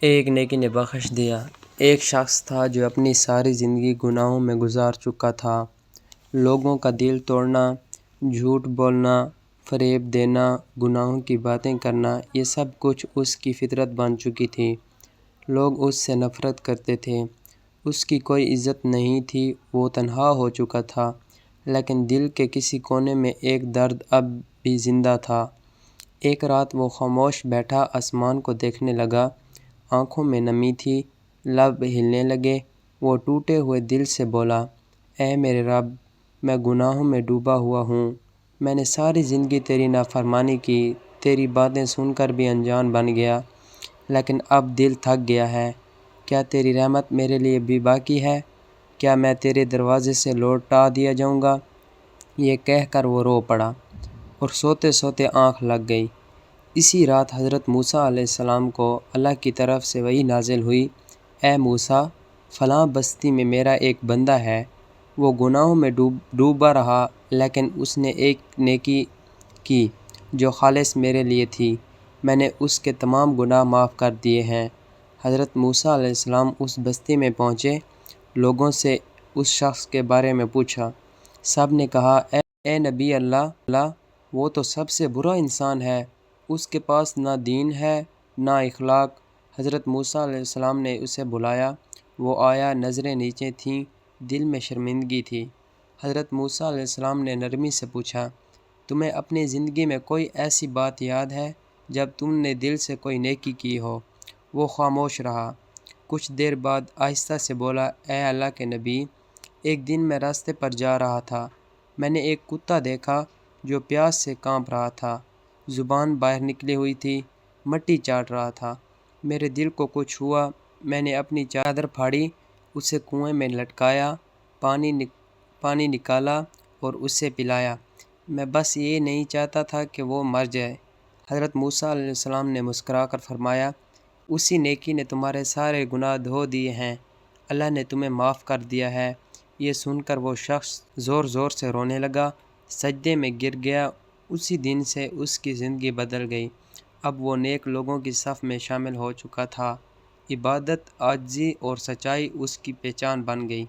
ایک نیکی نے بخش دیا۔ ایک شخص تھا جو اپنی ساری زندگی گناہوں میں گزار چکا تھا۔ لوگوں کا دل توڑنا، جھوٹ بولنا، فریب دینا، گناہوں کی باتیں کرنا، یہ سب کچھ اس کی فطرت بن چکی تھی۔ لوگ اس سے نفرت کرتے تھے، اس کی کوئی عزت نہیں تھی، وہ تنہا ہو چکا تھا، لیکن دل کے کسی کونے میں ایک درد اب بھی زندہ تھا۔ ایک رات وہ خاموش بیٹھا آسمان کو دیکھنے لگا، آنکھوں میں نمی تھی، لب ہلنے لگے۔ وہ ٹوٹے ہوئے دل سے بولا، اے میرے رب، میں گناہوں میں ڈوبا ہوا ہوں۔ میں نے ساری زندگی تیری نافرمانی کی، تیری باتیں سن کر بھی انجان بن گیا، لیکن اب دل تھک گیا ہے۔ کیا تیری رحمت میرے لیے بھی باقی ہے؟ کیا میں تیرے دروازے سے لوٹا دیا جاؤں گا؟ یہ کہہ کر وہ رو پڑا اور سوتے سوتے آنکھ لگ گئی۔ اسی رات حضرت موسیٰ علیہ السلام کو اللہ کی طرف سے وحی نازل ہوئی، اے موسیٰ، فلاں بستی میں میرا ایک بندہ ہے، وہ گناہوں میں ڈوبا رہا، لیکن اس نے ایک نیکی کی جو خالص میرے لیے تھی، میں نے اس کے تمام گناہ معاف کر دیے ہیں۔ حضرت موسیٰ علیہ السلام اس بستی میں پہنچے، لوگوں سے اس شخص کے بارے میں پوچھا۔ سب نے کہا، اے نبی اللہ، وہ تو سب سے برا انسان ہے، اس کے پاس نہ دین ہے نہ اخلاق۔ حضرت موسیٰ علیہ السلام نے اسے بلایا، وہ آیا، نظریں نیچے تھیں، دل میں شرمندگی تھی۔ حضرت موسیٰ علیہ السلام نے نرمی سے پوچھا، تمہیں اپنی زندگی میں کوئی ایسی بات یاد ہے جب تم نے دل سے کوئی نیکی کی ہو؟ وہ خاموش رہا، کچھ دیر بعد آہستہ سے بولا، اے اللہ کے نبی، ایک دن میں راستے پر جا رہا تھا، میں نے ایک کتا دیکھا جو پیاس سے کانپ رہا تھا، زبان باہر نکلی ہوئی تھی، مٹی چاٹ رہا تھا۔ میرے دل کو کچھ ہوا، میں نے اپنی چادر پھاڑی، اسے کنویں میں لٹکایا، پانی نکالا اور اسے پلایا، میں بس یہ نہیں چاہتا تھا کہ وہ مر جائے۔ حضرت موسیٰ علیہ السلام نے مسکرا کر فرمایا، اسی نیکی نے تمہارے سارے گناہ دھو دیے ہیں، اللہ نے تمہیں معاف کر دیا ہے۔ یہ سن کر وہ شخص زور زور سے رونے لگا، سجدے میں گر گیا۔ اسی دن سے اس کی زندگی بدل گئی، اب وہ نیک لوگوں کی صف میں شامل ہو چکا تھا۔ عبادت، عاجزی اور سچائی اس کی پہچان بن گئی۔